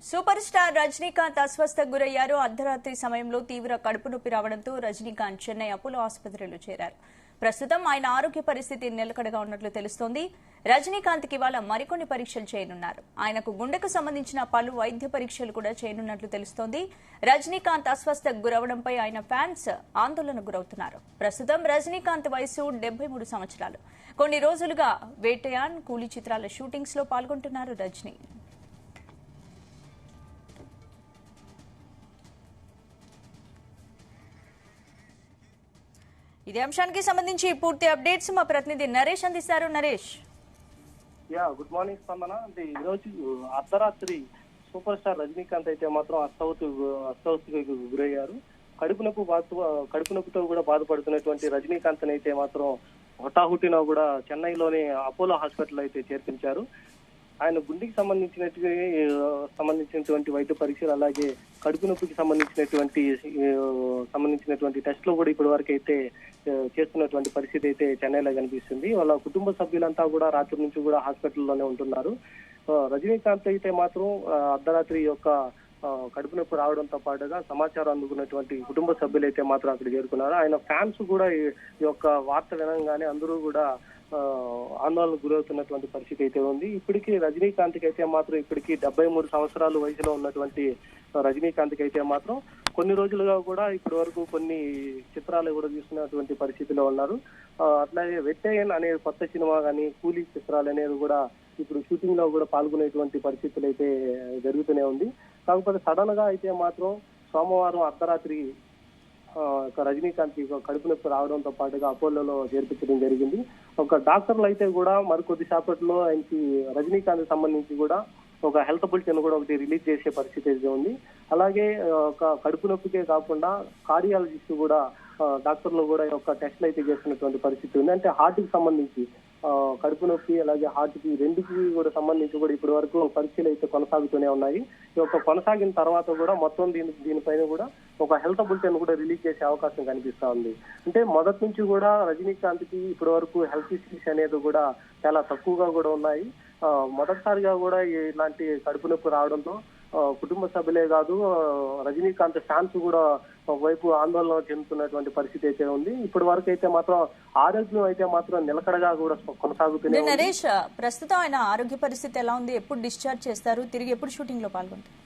Super star Rajinikanth అస్వస్థకు గురయ్యారు. అర్ధరాత్రి సమయంలో తీవ్ర కడుపు నొప్పి రావడంతో రజనీకాంత్ చెన్నై అపోలో ఆసుపత్రిలో చేరారు. ప్రస్తుతం ఆయన ఆరోగ్య పరిస్థితి నిలకడగా ఉన్నట్లు తెలుస్తోంది. రజనీకాంత్ కి ఇవాళ మరికొన్ని పరీక్షలు చేయనున్నారు. ఆయనకు గుండెకు సంబంధించిన పలు వైద్య పరీక్షలు కూడా చేయనున్నట్లు తెలుస్తోంది. రజనీకాంత్ అస్వస్థకు గురవడంపై ఆయన ఫ్యాన్స్ ఆందోళనకు గురవుతున్నారు. ప్రస్తుతం రజనీకాంత్ వయసు 73 సంవత్సరాలు. కొన్ని రోజులుగా వేటయాన్, కూలీ చిత్రాల షూటింగ్స్ లో పాల్గొంటున్నారు రజనీ. ఇదే అంశానికి సంబంధించి పూర్తి అప్డేట్స్ మా ప్రతినిధి నరేష్ అందిస్తారు. నరేష్, గుడ్ మార్నింగ్ స్పందన. అంటే ఈ రోజు అర్ధరాత్రి సూపర్ స్టార్ రజనీకాంత్ అయితే మాత్రం అస్వస్థకు గురయ్యారు. కడుపు నొప్పితో కూడా బాధపడుతున్నటువంటి రజనీకాంత్ అయితే మాత్రం హుటాహుటిన కూడా చెన్నైలోని అపోలో హాస్పిటల్ అయితే చేర్పించారు. ఆయన గుండెకి సంబంధించినటువంటి వైద్య పరీక్షలు, అలాగే కడుపు నొప్పికి సంబంధించినటువంటి టెస్టులు కూడా ఇప్పటి వరకు అయితే చేస్తున్నటువంటి పరిస్థితి అయితే చెన్నైలో కనిపిస్తుంది. వాళ్ళ కుటుంబ సభ్యులంతా కూడా రాత్రి నుంచి కూడా హాస్పిటల్లోనే ఉంటున్నారు. రజనీకాంత్ అయితే మాత్రం అర్ధరాత్రి యొక్క కడుపు నొప్పి రావడంతో పాటుగా సమాచారం అందుకున్నటువంటి కుటుంబ సభ్యులైతే మాత్రం అక్కడ చేరుకున్నారు. ఆయన ఫ్యాన్స్ కూడా ఈ యొక్క వార్త వినంగానే అందరూ కూడా ఆందోళనకు గురవుతున్నటువంటి పరిస్థితి అయితే ఉంది. ఇప్పటికీ రజనీకాంత్ కి అయితే మాత్రం ఇప్పటికీ 73 సంవత్సరాల వయసులో ఉన్నటువంటి రజనీకాంత్ కి అయితే మాత్రం కొన్ని రోజులుగా కూడా ఇప్పటి వరకు కొన్ని చిత్రాలు కూడా చూస్తున్నటువంటి పరిస్థితిలో ఉన్నారు. అట్లాగే వెట్టయన్ అనే కొత్త సినిమా కానీ, కూలీ చిత్రాలు అనేది కూడా ఇప్పుడు షూటింగ్ లో కూడా పాల్గొనేటువంటి పరిస్థితులు అయితే జరుగుతూనే ఉంది. కాకపోతే సడన్ గా అయితే మాత్రం సోమవారం అర్ధరాత్రి రజనీకాంత్ కడుపు నొప్పి రావడంతో పాటుగా అపోలోలో చేర్పించడం జరిగింది. ఒక డాక్టర్లు అయితే కూడా మరికొద్ది సేపట్లో ఆయనకి రజనీకాంత్ సంబంధించి కూడా ఒక హెల్త్ బులెటిన్ కూడా ఒకటి రిలీజ్ చేసే పరిస్థితి అయితే ఉంది. అలాగే ఒక కడుపు నొప్పికే కాకుండా కార్డియాలజిస్ట్ కూడా డాక్టర్లు కూడా ఒక టెస్ట్లు అయితే చేస్తున్నటువంటి పరిస్థితి ఉంది. అంటే హార్ట్ కి సంబంధించి కడుపు నొప్పి అలాగే హార్ట్ కి రెండుకి కూడా సంబంధించి కూడా ఇప్పటి వరకు పరీక్షలు అయితే కొనసాగుతూనే ఉన్నాయి. ఈ యొక్క కొనసాగిన తర్వాత కూడా మొత్తం దీనిపైన కూడా ఒక హెల్త్ బులెటిన్ కూడా రిలీజ్ చేసే అవకాశం కనిపిస్తా ఉంది. అంటే మొదటి నుంచి కూడా రజనీకాంత్ కి ఇప్పటి వరకు హెల్త్ ఇష్యూస్ అనేది కూడా చాలా తక్కువగా కూడా ఉన్నాయి. మొదటిసారిగా కూడా ఇలాంటి కడుపు నొప్పి రావడంతో కుటుంబ సభ్యులే కాదు, రజనీకాంత్ ఫ్యాన్స్ కూడా ఒకవైపు ఆందోళన చెందుతున్నటువంటి పరిస్థితి అయితే ఉంది. ఇప్పటి వరకు అయితే మాత్రం ఆరోగ్యం అయితే మాత్రం నిలకడగా కూడా కొనసాగుతుంది. నరేష్, ప్రస్తుతం ఆయన ఆరోగ్య పరిస్థితి ఎలా ఉంది? ఎప్పుడు డిశ్చార్జ్ చేస్తారు? తిరిగి ఎప్పుడు షూటింగ్ లో పాల్గొంటారు?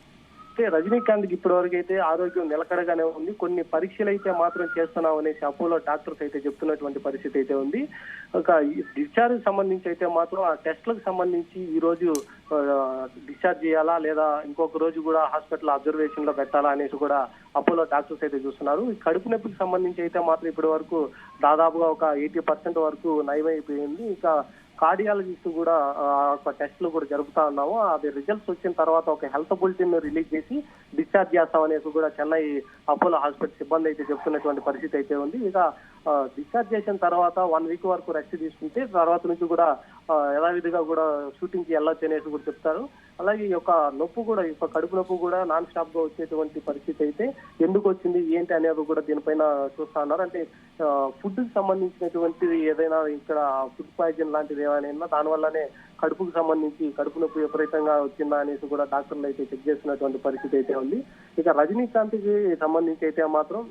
రజనీకాంత్ కి ఇప్పటి వరకు అయితే ఆరోగ్యం నిలకడగానే ఉంది. కొన్ని పరీక్షలు అయితే మాత్రం చేస్తున్నాం అనేసి అపోలో డాక్టర్స్ అయితే చెప్తున్నటువంటి పరిస్థితి అయితే ఉంది. ఒక డిశ్చార్జ్ సంబంధించి అయితే మాత్రం ఆ టెస్ట్లకు సంబంధించి ఈ రోజు డిశ్చార్జ్ చేయాలా లేదా ఇంకొక రోజు కూడా హాస్పిటల్ అబ్జర్వేషన్ లో పెట్టాలా అనేసి కూడా అపోలో డాక్టర్స్ అయితే చూస్తున్నారు. ఈ కడుపు నొప్పికి సంబంధించి అయితే మాత్రం ఇప్పటి వరకు దాదాపుగా ఒక 80% వరకు నయమైపోయింది. ఇంకా కార్డియాలజిస్ట్ కూడా టెస్టులు కూడా జరుపుతా ఉన్నాము. అది రిజల్ట్స్ వచ్చిన తర్వాత ఒక హెల్త్ బులెటిన్ రిలీజ్ చేసి డిశ్చార్జ్ చేస్తాం అనేసి కూడా చెన్నై అపోలో హాస్పిటల్ సిబ్బంది అయితే చెప్తున్నటువంటి పరిస్థితి అయితే ఉంది. ఇక డిశ్చార్జ్ చేసిన తర్వాత 1 వీక్ వరకు రెస్ట్ తీసుకుంటే తర్వాత నుంచి కూడా యథావిధిగా కూడా షూటింగ్ కి వెళ్ళొచ్చు అనేసి కూడా చెప్తారు. అలాగే ఈ యొక్క నొప్పి కూడా, ఈ యొక్క కడుపు నొప్పి కూడా నాన్ స్టాప్ గా వచ్చేటువంటి పరిస్థితి అయితే ఎందుకు వచ్చింది ఏంటి అనేది కూడా దీనిపైన చూస్తా ఉన్నారు. అంటే ఫుడ్ కి సంబంధించినటువంటి ఏదైనా ఇక్కడ ఫుడ్ పాయిజన్ లాంటిది ఏమైనా దానివల్లనే కడుపుకు సంబంధించి కడుపు నొప్పి విపరీతంగా వచ్చిందా అనేసి కూడా డాక్టర్లు అయితే చెక్ చేస్తున్నటువంటి పరిస్థితి అయితే ఉంది. ఇక రజనీకాంత్ కి సంబంధించి అయితే మాత్రం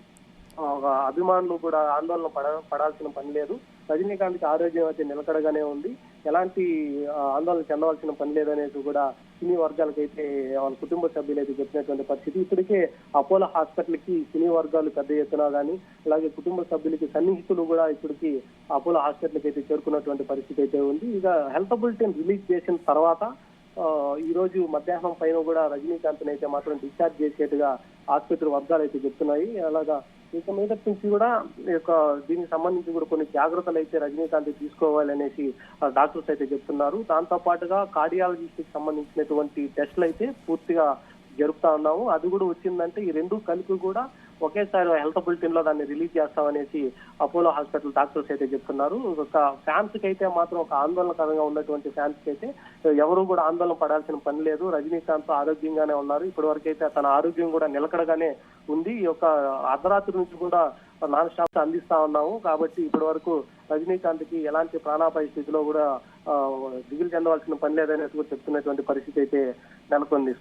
అభిమానులు కూడా ఆందోళన పడాల్సిన పని లేదు. రజనీకాంత్ కి ఆరోగ్యం అయితే నిలకడగానే ఉంది. ఎలాంటి ఆందోళన చెందవలసిన పని లేదనేసి కూడా సినీ వర్గాలకైతే వాళ్ళ కుటుంబ సభ్యులు అయితే చెప్పినటువంటి పరిస్థితి. ఇప్పటికే అపోలో హాస్పిటల్ కి సినీ వర్గాలు పెద్ద ఎత్తున కానీ, అలాగే కుటుంబ సభ్యులకి సన్నిహితులు కూడా ఇప్పటికి అపోలో హాస్పిటల్ కి అయితే చేరుకున్నటువంటి పరిస్థితి అయితే ఉంది. ఇక హెల్త్ బులెటిన్ రిలీజ్ చేసిన తర్వాత ఈ రోజు మధ్యాహ్నం పైన కూడా రజనీకాంత్ అయితే మాత్రం డిశ్చార్జ్ చేసేట్టుగా ఆసుపత్రి వర్గాలు అయితే చెప్తున్నాయి. అలాగా ఇక మీద నుంచి కూడా దీనికి సంబంధించి కూడా కొన్ని జాగ్రత్తలు అయితే రజనీకాంత్ తీసుకోవాలనేసి డాక్టర్స్ అయితే చెప్తున్నారు. దాంతో పాటుగా కార్డియాలజిస్ట్ కి సంబంధించినటువంటి టెస్టులు అయితే పూర్తిగా జరుపుతా ఉన్నాము. అది కూడా వచ్చిందంటే ఈ రెండు కలిపి కూడా ఒకేసారి హెల్త్ బులెటిన్ లో దాన్ని రిలీజ్ చేస్తామనేసి అపోలో హాస్పిటల్ డాక్టర్స్ అయితే చెప్తున్నారు. ఒక ఫ్యాన్స్ కి అయితే మాత్రం ఒక ఆందోళనకరంగా ఉన్నటువంటి ఫ్యాన్స్ కి అయితే ఎవరు కూడా ఆందోళన పడాల్సిన పని లేదు. రజనీకాంత్ ఆరోగ్యంగానే ఉన్నారు. ఇప్పటి వరకు అయితే తన ఆరోగ్యం కూడా నిలకడగానే ఉంది. ఈ యొక్క అర్ధరాత్రి నుంచి కూడా నాన్ స్టాప్ అందిస్తా ఉన్నాము. కాబట్టి ఇప్పటి వరకు రజనీకాంత్ కి ఎలాంటి ప్రాణాపాయ స్థితిలో కూడా దిగులు చెందవలసిన పని లేదనేసి కూడా చెప్తున్నటువంటి పరిస్థితి అయితే నెలకొంది.